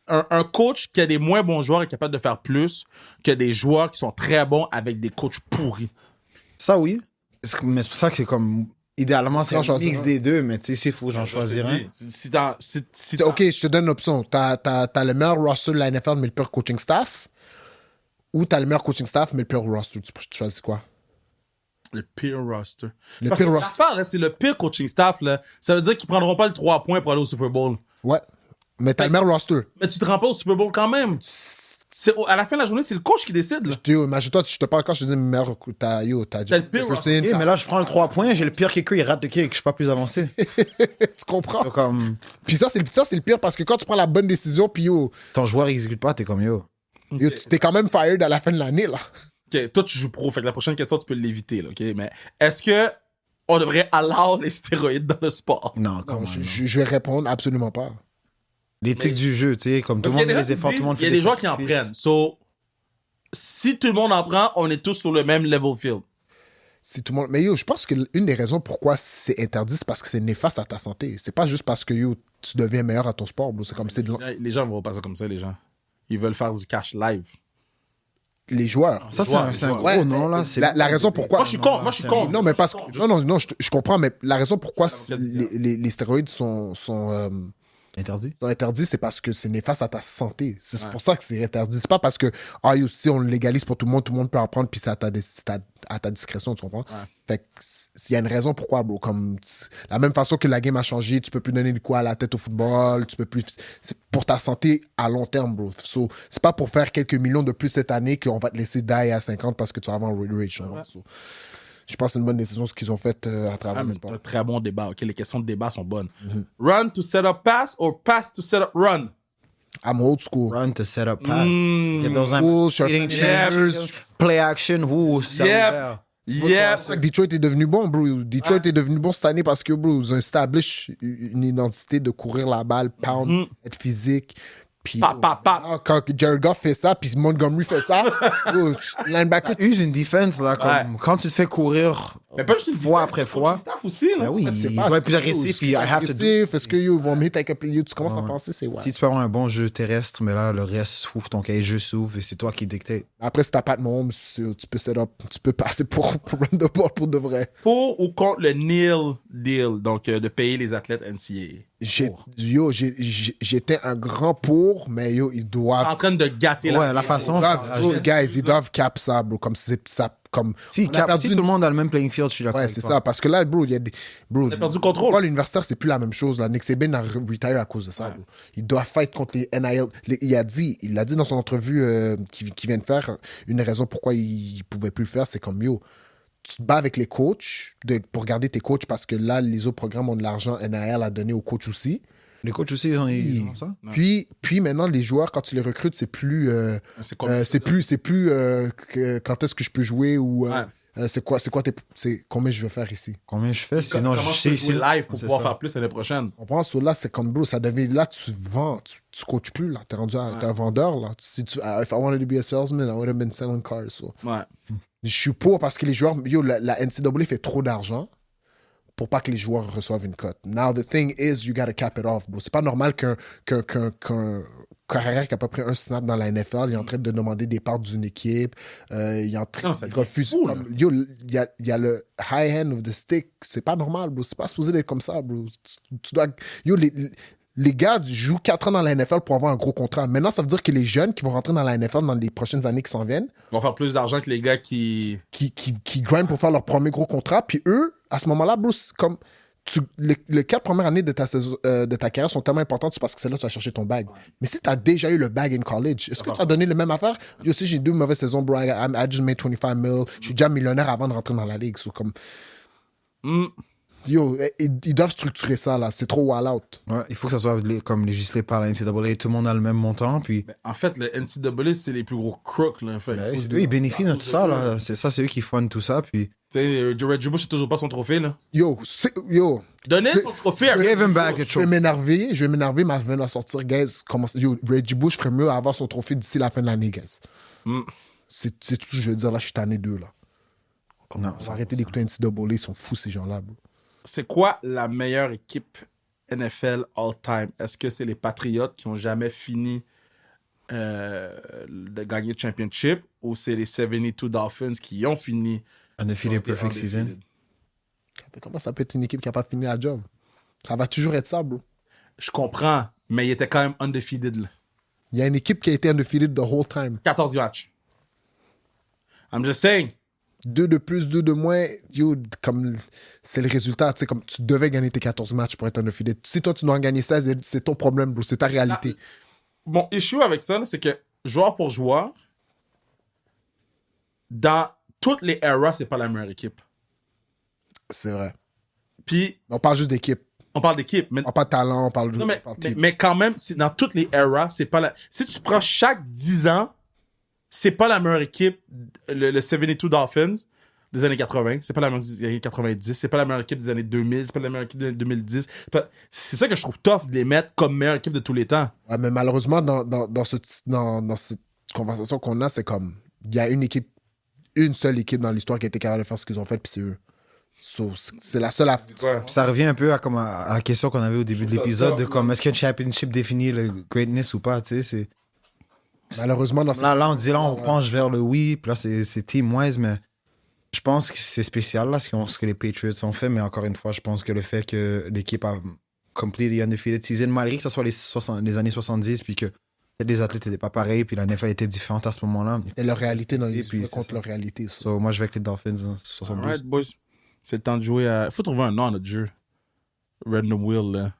comme- un coach qui a des moins bons joueurs est capable de faire plus que des joueurs qui sont très bons avec des coachs pourris. Ça, oui. Mais c'est pour ça que c'est comme. Idéalement, c'est J'en un choisis mix un. des deux, mais tu sais, s'il faut, j'en choisir un. Ok, je te donne une option. T'as le meilleur roster de la NFL, mais le pire coaching staff. Ou t'as le meilleur coaching staff, mais le pire roster. Tu choisis quoi? Le pire roster. Le Parce que pire roster. l'affaire, là, c'est le pire coaching staff. Là. Ça veut dire qu'ils prendront pas le 3 points pour aller au Super Bowl. Ouais. Mais t'as le meilleur roster. Mais tu te rends pas au Super Bowl quand même. À la fin de la journée, c'est le coach qui décide. Là. Yo, imagine-toi, je te parle quand je te dis meilleur. T'as T'as le pire Jefferson, Ok, mais là, je prends le 3 points, j'ai le pire kicker, il rate de kick, je suis pas plus avancé. tu comprends? Donc, comme, Puis ça, c'est le pire parce que quand tu prends la bonne décision, puis yo, ton joueur, il exécute pas, t'es comme yo. tu t'es quand même fired à la fin de l'année, là. Ok, toi, tu joues pro. Fait que la prochaine question, tu peux l'éviter. Là, ok? Mais est-ce que on devrait allow les stéroïdes dans le sport? Non, Non, comment je vais répondre absolument pas. L'éthique du jeu, tu sais, comme tout Parce le monde qu'il y a met des les gens efforts, qui tout le monde disent, il fait y a des des joueurs qui en sacrifices. prennent. So, si tout le monde en prend, on est tous sur le même level field. Si tout le monde... Mais yo, je pense que l'une des raisons pourquoi c'est interdit, c'est parce que c'est néfaste à ta santé. C'est pas juste parce que yo, tu deviens meilleur à ton sport, bro. C'est comme c'est Les gens vont pas ça comme ça, les gens. Ils veulent faire du cash live. les joueurs. Ça, Ouais, c'est un ouais. gros Ouais, nom, là. mais c'est- la raison pourquoi- Moi, je suis contre. Moi, je suis contre. Non, mais parce que. Je suis Non, non, non, je comprends, mais la raison pourquoi quelle les stéroïdes sont Interdit. interdits, c'est parce que c'est néfaste à ta santé. C'est Ouais. pour ça que c'est interdit. C'est pas parce que, ah, yo, si on le légalise pour tout le monde peut en prendre, puis c'est à ta discrétion, tu comprends? Fait que il y a une raison pourquoi, bro. Comme, la même façon que la game a changé, tu peux plus donner le coup à la tête au football, tu peux plus. C'est pour ta santé à long terme, bro. So, c'est pas pour faire quelques millions de plus cette année qu'on va te laisser die à 50 parce que tu vas avoir un road rage. So, je pense que c'est une bonne décision ce qu'ils ont fait à travers le C'est sport. un très bon débat. Ok, les questions de débat sont bonnes. Run to set up pass or pass to set up run? I'm old school. Run to set up pass. Mm. Get those Cool, short hitting fingers. changers, play action, who, Yep. Yep. C'est vrai que Detroit est devenu bon, bro. Detroit est devenu bon cette année parce que, bro, ils ont establish une identité de courir la balle, pound, être physique. Puis, Pa, pa, pa. quand Jared Goff fait ça, puis Montgomery fait ça, yo, linebacker, Use une defense, là, comme quand tu te fais courir Mais pas juste une fois defense, après le fois. coaching staff aussi, là. Ben oui, c'est il pas- doit être plus yo, agressif, c'est puis I have to do. agressif, est-ce que yo, ils vont me hit avec un yo, tu commences à Ouais. penser, c'est ouais. Si tu peux avoir un bon jeu terrestre, mais là, le reste s'ouvre, ton cahier de jeu s'ouvre et c'est toi qui dictate. Après, si t'as pas de Mahomes, tu peux set up, tu peux passer pour run the ball pour de vrai. Pour ou contre le nil deal, donc de payer les athlètes NCAA? J'étais un grand pour, mais yo, ils doivent. En train de gâter Ouais, la façon, Ils doivent, c'est bro, fragile. guys, ils doivent cap ça, bro. Comme c'est ça, comme. Si, on a perdu si une- tout le monde a le même playing field, je suis d'accord. Ouais, avec c'est toi. ça. Parce que là, bro, il y a des. Bro, a perdu le contrôle. Pas l'universitaire, c'est plus la même chose. Là. Nick Saban a retire à cause de ça, Ouais. bro. Il doit fight contre les NIL. Il l'a dit dans son entrevue qu'il vient de faire, une raison pourquoi il pouvait plus le faire, c'est comme yo. Tu te bats avec les coachs pour garder tes coachs parce que là, les autres programmes ont de l'argent NIL à donner aux coachs aussi. Les coachs aussi, ils ont ça. Ouais. Puis maintenant, les joueurs, quand tu les recrutes, c'est plus. C'est quoi? C'est plus quand est-ce que je peux jouer ou c'est quoi combien je vais faire ici. Combien je fais? Sinon, Comment je je sais peux ici. jouer live pour C'est pouvoir ça. faire plus l'année prochaine? On pense là, c'est comme bro, ça devient là tu vends, tu coaches plus là, t'es rendu t'es un vendeur là. Si tu if I wanted to be a salesman, I would have been selling cars. So. Ouais. Je suis pour parce que les joueurs, yo, la NCAA fait trop d'argent pour pas que les joueurs reçoivent une cote. Now the thing is, you gotta cap it off, bro. C'est pas normal qu'un carrière qui a pas pris un snap dans la NFL, il est en train de demander des parts d'une équipe, il est en train Non, ça il devient refuse. fou, là. Yo, il y a le high hand of the stick, c'est pas normal, bro. C'est pas supposé d'être comme ça, bro. Tu dois, yo, les gars jouent 4 ans dans la NFL pour avoir un gros contrat. Maintenant, ça veut dire que les jeunes qui vont rentrer dans la NFL dans les prochaines années qui s'en viennent, Ils vont faire plus d'argent que les gars qui... qui grind pour faire leur premier gros contrat. Puis eux, à ce moment-là, Bruce, comme les 4 premières années de ta carrière sont tellement importantes parce que c'est là que tu vas chercher ton bag. Mais si tu as déjà eu le bag in college, est-ce que tu as donné le même affaire? Yo aussi, j'ai 2 mauvaises saisons, bro. I just made 25 mil. Je suis déjà millionnaire avant de rentrer dans la ligue. So, comme, Yo, ils doivent structurer ça, là. C'est trop wall out. Ouais, il faut que ça soit comme législé par la NCAA. Tout le monde a le même montant. Puis, En fait, le NCAA, c'est les plus gros crooks, là, en fait. eux, ils bénéficient de tout ça. Là. C'est ça, c'est eux qui font tout ça. Puis, Tu sais, Reggie Bush, c'est toujours pas son trophée, là. Yo, Donnez son trophée à give him back a je vais trophy. m'énerver, mais je vais en sortir, guys. Yo, Reggie Bush ferait mieux avoir son trophée d'ici la fin de l'année, guys. Mm. C'est tout ce que je veux dire, là, je suis tanné d'eux, là. Non, On va arrêter d'écouter NCAA, ils sont fous, ces gens-là, bro. C'est quoi la meilleure équipe NFL all-time? Est-ce que c'est les Patriots qui ont jamais fini de gagner le championship ou c'est les 72 Dolphins qui ont fini Undefeated perfect season. undefeated? Mais comment ça peut être une équipe qui n'a pas fini la job? Ça va toujours être ça, bro. Je comprends, mais il était quand même undefeated, là. Il y a une équipe qui a été undefeated the whole time. 14 matchs. I'm just saying. 2 de plus, 2 de moins, yo, comme c'est le résultat. Tu sais, comme tu devais gagner tes 14 matchs pour être undefeated. Si toi, tu dois en gagner 16, c'est ton problème, bro. C'est ta réalité. Mon issue avec ça, là, c'est que joueur pour joueur, dans toutes les eras, c'est pas la meilleure équipe. C'est vrai. Puis, On parle juste d'équipe. on parle d'équipe, mais On parle pas de talent, on parle de. non, on parle de team. mais quand même, dans toutes les eras, c'est pas la. Si tu prends chaque 10 ans, c'est pas la meilleure équipe, le 72 Dolphins des années 80, c'est pas la meilleure des années 90, c'est pas la meilleure équipe des années 2000, c'est pas la meilleure équipe des années 2010. C'est ça que je trouve tough de les mettre comme meilleure équipe de tous les temps. Ouais, mais malheureusement, dans cette conversation qu'on a, c'est comme. Il y a une seule équipe dans l'histoire qui a été capable de faire ce qu'ils ont fait, puis c'est eux. So, c'est la seule. Ça revient un peu à la question qu'on avait au début de trouve ça l'épisode tough, de comme là. est-ce qu'un championship définit le greatness ou pas, tu sais. Malheureusement, dans Là, on dit là, on penche vers le oui, puis là, c'est team-wise, mais je pense que c'est spécial, là, ce que les Patriots ont fait, mais encore une fois, je pense que le fait que l'équipe a completé undefeated season, malgré que ce soit les années 70, puis que peut-être les athlètes n'étaient pas pareils, puis la NFL était différente à ce moment-là. c'est leur réalité dans les puis jeux c'est contre ça. leur réalité. ça. So, moi, je vais avec les Dolphins, hein, 72. Alright, boys. C'est le temps de jouer à. Faut trouver un nom à notre jeu. Random Wheel, là.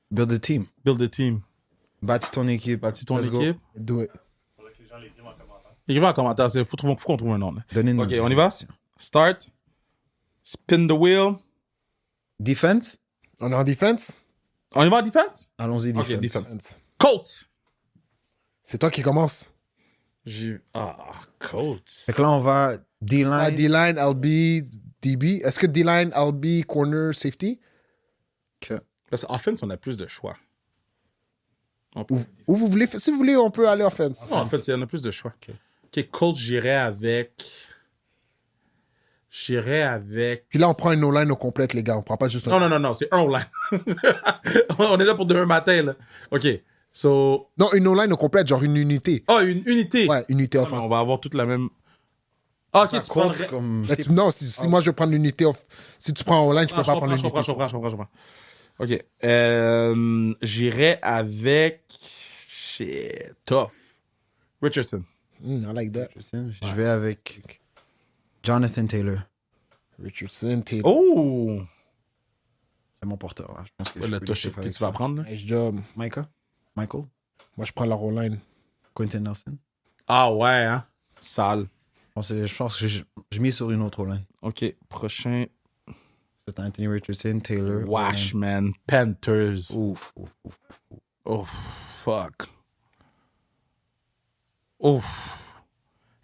Build a team. Build a team. Bâtis ton équipe. Bâtis ton Let's go. équipe. Do it. Écrivez en commentaire. Faut qu'on trouve un nom, là. Donnez-nous Ok, une on y va? Start. Spin the wheel. Defense? On est en défense? On y va en defense? Allons-y, Ok, defense. defense. Colts. C'est toi qui commence. Colts. Fait que là, on va D-line. D-line, LB, DB. Est-ce que D-line, LB, corner, safety? Parce qu'offense, on a plus de choix. Ou vous voulez, si vous voulez, on peut aller offense. Non, en fait, il y en a plus de choix. Ok, Colts, j'irais avec. Puis là, on prend une O-line au complète, les gars. On prend pas juste un. Non, c'est un line. On est là pour demain matin, là. Ok, so. Non, une O-line au complète, genre une unité. Oh, une unité. Ouais, unité Ah, mais offense. on va avoir toute la même. Ah, ok, Ça tu compte prendrais- comme... Mais non, si moi je veux prendre l'unité, si tu prends O-line, je peux Ah, pas prendre l'unité. je comprends. Ok. J'irais avec. Shit. Tough. Richardson. I like that. Je vais avec Jonathan Taylor. Richardson, Taylor. Oh! C'est mon porteur. Là. Je pense que Le je peux touch laisser que avec tu vas ça. prendre, là. Nice job. Michael? Moi, je prends la O-line. Quentin Nelson? Ah ouais, hein? Sale. Je pense que je mise sur une autre line. Ok, prochain. C'est Anthony Richardson, Taylor. Washman. Panthers. Ouf. Oh, fuck. Ouf.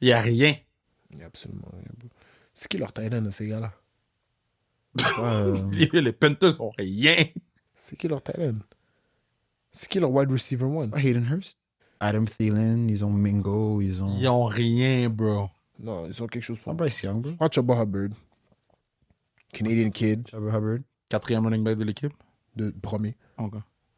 Y a rien. Il y a absolument rien. C'est qui leur tight end, ces gars-là? Les Panthers ont rien. C'est qui leur tight end? C'est qui leur wide receiver one? Hayden Hurst. Adam Thielen, ils ont Mingo, ils ont... Ils ont rien, bro. Non, ils ont quelque chose pour. Bryce Young, bro. Prends Chuba Hubbard. Canadian kid. Chuba Hubbard. 4e running back de l'équipe. De premier. Ok.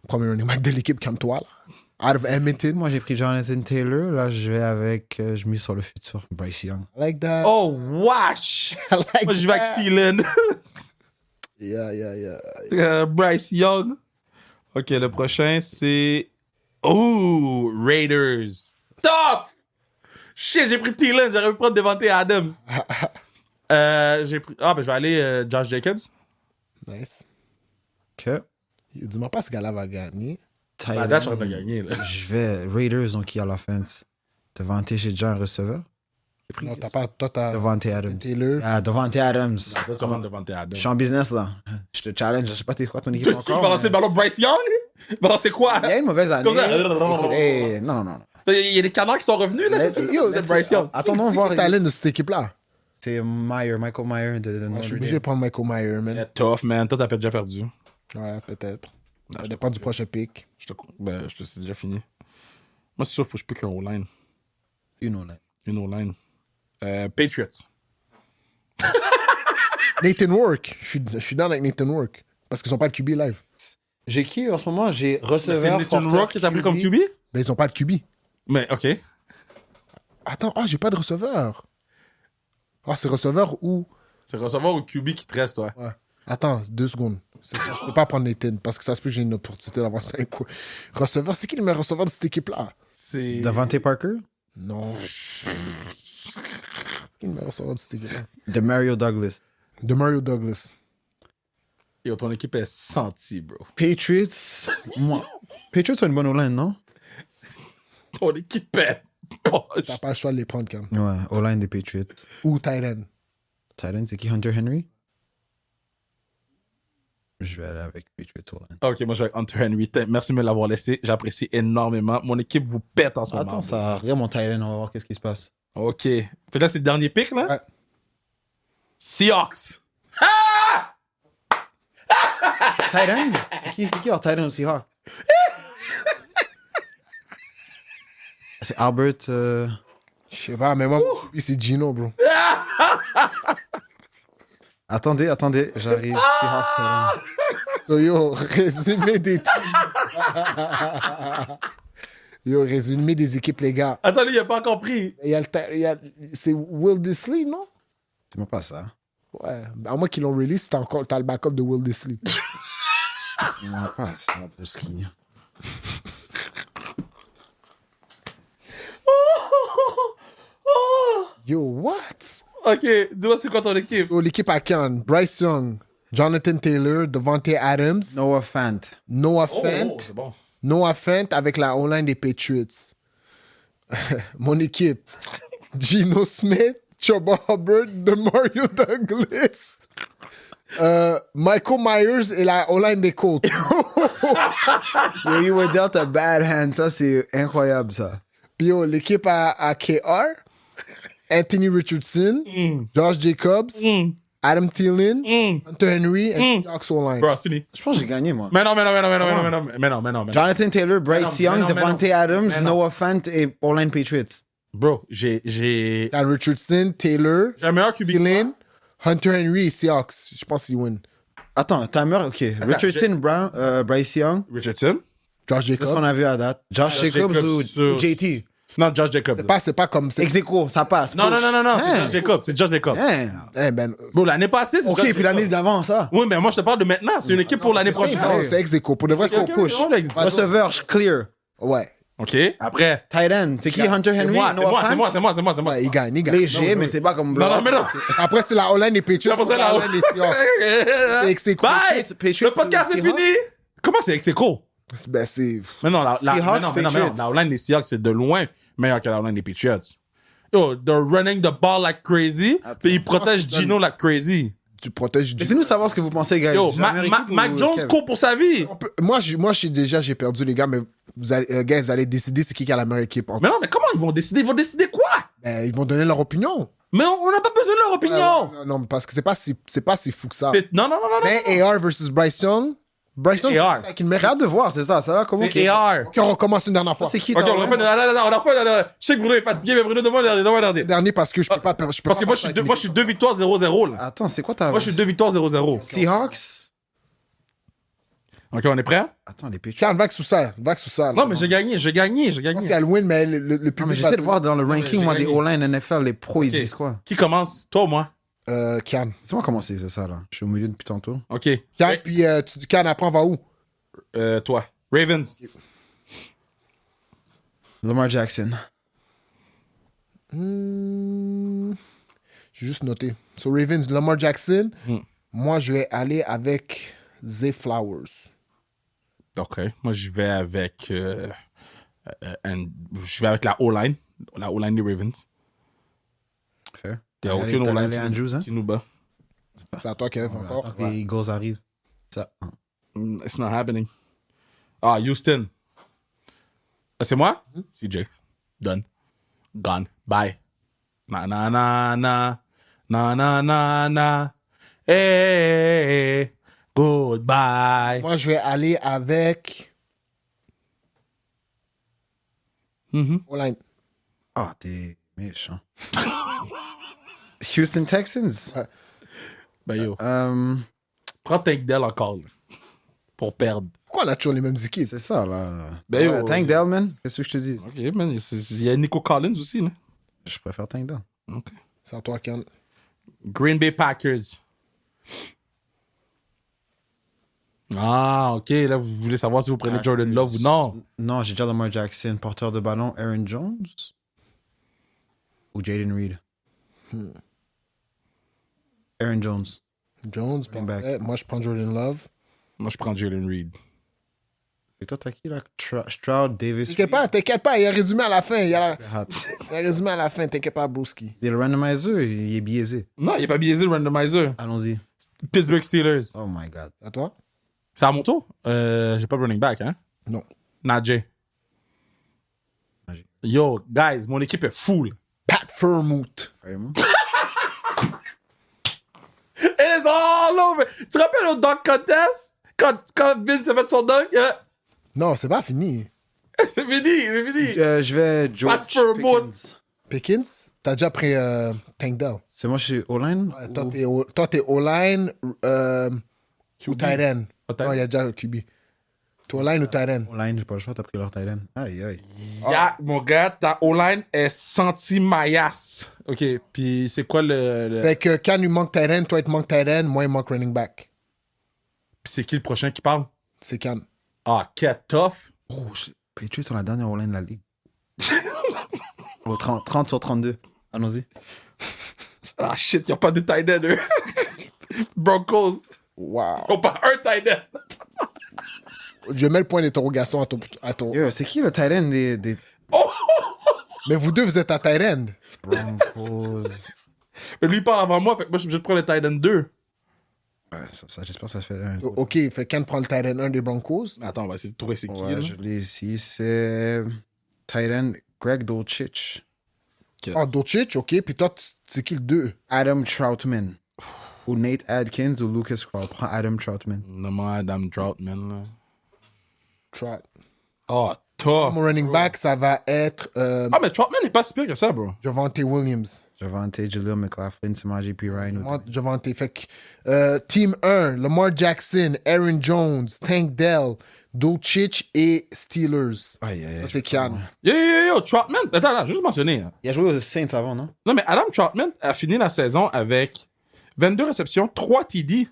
Premier running back de l'équipe, comme toi, là. Out of Edmonton. Moi, j'ai pris Jonathan Taylor. Là, je vais avec... je mise sur le futur, Bryce Young. I like that. Oh, wash! I like Moi, je vais avec that. Thielen. Yeah. Bryce Young. Ok, le prochain, c'est. Oh, Raiders. Top! Shit, j'ai pris Thielen. J'aurais pu prendre Devante Adams. J'ai pris. Ah, ben, je vais aller Josh Jacobs. Nice. OK. Dis-moi pas ce gars-là va gagner. La date, j'aurais pas gagné, là. Je vais Raiders, donc qui a l'offense. Devante, j'ai déjà un receveur. Non, t'as pas. Toi, t'as. Devante Adams. Taylor. Ah, Devante Adams. Toi, tu vas vendre devant tes Adams. Je suis en business, là. Je te challenge. Je sais pas t'es quoi ton équipe Qui va encore. lancer le ballon? Bryce Young? Balancer quoi? Il y a une mauvaise année. Comme ça. Écoute, hey, non, non. Il y a des canards qui sont revenus, là. C'est Bryce Young. Attendons voir. Qui est talent de cette équipe-là? C'est Michael Myers de Je suis Notre obligé de Dame. prendre Michael Myers, man. Tough, man. Toi, t'as déjà perdu. Ouais, peut-être. Ça je dépend du prochain pick. Je te sais déjà fini. Moi, c'est sûr, faut que je pique un O-line. You know, là. Une O-line. Patriots. Nathan Work. Je suis down avec Nathan Work. Parce qu'ils ont pas de QB live. J'ai qui en ce moment? J'ai C'est receveur. Nathan porteur, Rock que t'as pris comme QB? Mais ils ont pas de QB. Mais, OK. Attends, j'ai pas de receveur. C'est receveur ou. C'est recevoir au QB qui te reste, toi. Ouais. Attends, 2 secondes. Je peux pas prendre Nathan parce que ça se peut que j'ai une opportunité d'avoir ça. Receveur, c'est qui le meilleur receveur de cette équipe-là? C'est. Devante Parker? Non. C'est qui le meilleur receveur de cette équipe-là? De Mario Douglas. De Mario Douglas. Yo, ton équipe est sentie, bro. Patriots. Moi. Patriots ont une bonne O-line, non? Ton équipe est poche. T'as pas le choix de les prendre quand même. Ouais, O-line des Patriots. Ou Titan. Titan, c'est qui? Hunter Henry? Je vais aller avec Patriots O-line. Ok, moi, je vais avec Hunter Henry. Merci de me l'avoir laissé. J'apprécie énormément. Mon équipe vous pète en ce moment. Attends, ça regarde mon Titan, on va voir qu'est-ce qui se passe. Ok. Fait que là, c'est le dernier pick, là? Ouais. Seahawks. Titan? C'est qui leur Titan au Seahawks? C'est Albert. Je sais pas, mais moi, lui, c'est Gino, bro. Attendez, j'arrive. Seahawks Titan. So, yo, résumé des Yo, résumé des équipes, les gars. Attends, lui, il a pas encore pris. Il y a c'est Will Disley, non? C'est même pas ça. Ouais. À moins qu'ils l'ont release, t'as le backup de Will Disley. C'est même pas ça, pour ski. Yo, what? Ok, dis-moi c'est quoi ton équipe? Yo, l'équipe à Cannes. Bryce Young, Jonathan Taylor, Devante Adams, Noah Fant. Noah Oh, Fent. c'est bon. Noah Fent avec la O-line des Patriots. Mon équipe. Gino Smith, Chuba Hubbard, de Mario Douglas. Michael Myers et la O-line des Colts. Yo, you were dealt a bad hand. Ça, c'est incroyable, ça. Puis yo, l'équipe à KR. Anthony Richardson, Josh Jacobs, Adam Thielen, Hunter Henry, et Seahawks O-line. Bro, fini. Je pense que j'ai gagné, moi. Mais non. Jonathan Taylor, Bryce Mais non, Young, mais non, Devante mais non. Adams, Mais non. Noah Fant et O-line Patriots. Bro, j'ai T'as Richardson, Taylor, un meilleur QB. Thielen, Hunter Henry et Seahawks. Je pense qu'ils win. Attends, timer, ok. Richardson, Bryce Young. Richardson? Josh Qu'est-ce Jacobs. qu'on a vu à date? Josh Jacobs ou sur- JT? Non, Josh Jacobs. C'est pas comme ça. Ex aequo, ça passe. Non, c'est Hein? Josh Jacobs. C'est Josh Jacobs. Hein? Eh ben, Bro, l'année passée, c'est Ok, Josh puis l'année Jacobs. d'avant, ça. Oui, mais moi, je te parle de maintenant. C'est une équipe pour l'année prochaine. non, c'est ex aequo. Pour de vrai, c'est Ok, push. ok, ok. Receveur, clear. Ouais. OK. Après, Tight end, c'est qui? Hunter c'est Henry? moi, Noah Fant? c'est moi. Ouais, il gagne. Léger, mais c'est pas comme Non, non, mais non. Après, c'est la O-line des Patriots. Après ça, la O-line des Seahawks. C'est ex aequo. Bye! Patriots, Le podcast est Seahawks. fini! Comment c'est ex aequo? Ben, c'est. Mais non, Seahawks, mais non, Patriots. la O-line des Seahawks, c'est de loin meilleur que la O-line des Patriots. Yo, they're running the ball like crazy, puis ils protègent Gino like crazy. Tu protèges Gino. Laissez-nous savoir ce que vous pensez, guys. Yo, La meilleure équipe Mac ou Jones Kev? court pour sa vie. Moi, j'ai perdu, les gars, mais vous allez, guys, vous allez décider c'est qui a la meilleure équipe. Mais non, mais comment ils vont décider? Ils vont décider quoi? Ben, ils vont donner leur opinion. Mais on n'a pas besoin de leur opinion. Non, parce que c'est pas si fou que ça. Non. Mais AR versus Bryce Young. Bryce Young, AR. avec une J'ai meilleure. hâte de voir, c'est ça. Ça là, comment C'est AR. Ok, on recommence une dernière fois. C'est qui Ok, ta on refait. Je sais que Bruno est fatigué, mais Bruno, demande dernier. Dernier parce que je peux pas. Parce que moi, je suis 2 victoires 0-0 là. Attends, c'est quoi ta. Moi, je suis 2 victoires 0-0. Seahawks? Ok, on est prêt? Attends, les Patriots. Tiens, vague sous ça. Non, mais j'ai gagné. C'est elle win, mais le Non, public. mais j'essaie de voir dans le ranking, j'ai moi, des gagné. O-line NFL, les pros, ils Ok. disent quoi? Qui commence? Toi ou moi? Kian. C'est moi comment c'est ça, là. Je suis au milieu depuis tantôt. Ok. Kian, puis Kian, après, on va où? Toi. Ravens. Lamar Jackson. J'ai juste noté. So, Ravens, Lamar Jackson. Moi, je vais aller avec Zay Flowers. Ok. Moi, je vais avec. Je vais avec la O-line. La O-line des Ravens. Fair. Il n'y a aucune T'as O-line les Andrews, hein? qui nous bat. C'est à toi, Kev, encore. Les Eagles arrivent. Ça. It's not happening. Ah, Houston. Ah, c'est moi? CJ. Done. Gone. Bye. Na na na na. Na na na na. Hey, goodbye. Moi, je vais aller avec Mhm. O-line. Ah, t'es méchant. Houston Texans. Ouais. Ben yo, Um, prends Tank Dell encore, là, pour perdre. Pourquoi on a toujours les mêmes équipes? c'est ça, là. Ben, yo, Tank Dell, man. Qu'est-ce que je te dis? Ok, man, il y a Nico Collins aussi, là. Je préfère Tank Dell. Ok. C'est à toi, Ken. Green Bay Packers. Ah, ok, là, vous voulez savoir si vous prenez Jordan Love ou non. Non, j'ai déjà Lamar Jackson, porteur de ballon, Aaron Jones ou Jaden Reed. Aaron Jones. Jones, Bring back. parfait. Moi, je prends Jordan Love. Moi, je prends Jalen Reed. Et toi, t'as qui, là? Stroud, Davis. T'inquiète pas, il y a un résumé à la fin. Il y a Hot. un résumé à la fin, t'inquiète pas, Brewski. Et le randomizer, il est biaisé. Non, il n'est pas biaisé le randomizer. Allons-y. Pittsburgh Steelers. Oh my God. C'est à toi? C'est à mon tour? J'ai pas de running back, hein? Non. Najee. Najee. Yo, guys, mon équipe est full. Pat Furmouth. Vraiment? It is all over. Tu te rappelles au dunk contest? Quand Vince a fait son dunk? Non, c'est pas fini. C'est fini, c'est fini. Je vais George Pat Furmouth. Pickens. Pickens, t'as déjà pris Tank Dell. C'est moi, je suis O-line? Toi, t'es O-line ou tight end. tight Non, end. il y a déjà un QB. T'es O-line ou tight end. O-line, j'ai pas le choix, t'as pris leur tight end. Aïe, aïe. Mon gars, ta O-line est senti maillasse. OK, puis c'est quoi le... Fait que quand il manque tight end, toi, il te manque tight end, moi, il manque running back. Puis c'est qui le prochain qui parle? C'est Can. Ah, quel tough. Oh, Patriots sont la dernière O-line de la ligue. Oh, 30 sur 32. Allons-y. Ah, shit, ils n'ont pas de tight end, eux. Broncos. Wow. Ils n'ont pas un tight end. Je mets le point d'interrogation à ton... Yo, c'est qui le tight end des Mais vous deux, vous êtes à tight end. Broncos? Mais lui, il parle avant moi, fait que moi, je suis obligé de prendre le tight end 2. Ouais, j'espère que ça fait un. OK, fait Can prend le tight end 1 des Broncos. Attends, on va essayer de trouver c'est qui. Ouais, là. je l'ai ici. C'est tight end Greg Dulcich. Ah, Doncic, OK. Puis toi, c'est qui le 2? Adam Troutman. Ou Nate Adkins ou Lucas Krull. Prends Adam Troutman. Nomme-moi Adam Troutman, là. Trout. Oh, tough. Mon running back, ça va être Ah, mais Troutman n'est pas si pire que ça, bro. Javonte Williams. Javante, Jaleel McLaughlin, Samaje Perine. Javonte. Fait que Team 1, Lamar Jackson, Aaron Jones, Tank Dell, Doncic et Steelers. Aïe, aïe, aïe. Ça, c'est Kian. Yo, Troutman. Attends, juste mentionner. Hein. Il a joué aux Saints avant, non? Non, mais Adam Troutman a fini la saison avec 22 réceptions, 3 TD,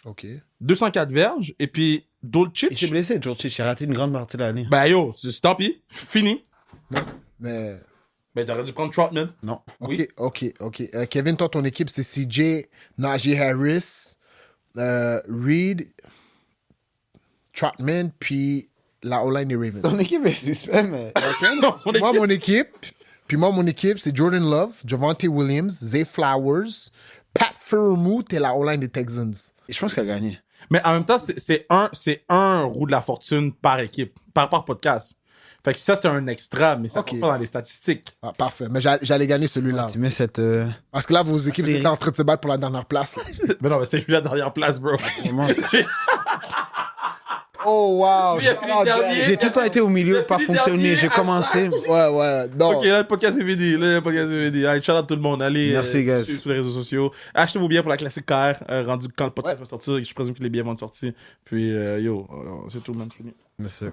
OK. 204 verges, et puis Il s'est Dulcich. blessé, Dulcich. Il a raté une grande partie de l'année. Ben yo, tant pis. Fini. Mais... Ben t'aurais dû prendre Troutman. Non. OK, Oui. OK. Kevin, toi, ton équipe, c'est CJ, Najee Harris, Reed, Trotman, puis la O-line des Ravens. Son équipe est suspect, mais. Non, mon équipe. Moi, mon équipe, c'est Jordan Love, Javonte Williams, Zay Flowers, Pat Furmouth et la O-line des Texans. Je pense qu'il a gagné. Mais en même temps, c'est un roue de la fortune par équipe, par podcast. Fait que ça, c'est un extra, mais ça Ok. compte pas dans les statistiques. Ah, parfait. Mais j'allais gagner celui-là. Tu mets cette. Parce que là, vos équipes étaient en train de se battre pour la dernière place. là. Mais non, mais c'est lui la dernière place, bro. moment. Oh, wow. Lui, il a fini dernier. J'ai tout le temps été au milieu, pas fini fonctionné. dernier J'ai à commencé. Ouais. Non. Ok, là, le podcast est fini. Allez, shout out tout le monde. Allez, Merci, guys. suivez sur les réseaux sociaux. Achetez vos billets pour la classique KR, rendu quand le podcast va sortir. Je présume que les billets vont sortir. Puis, c'est tout, man. Fini. Bien sûr.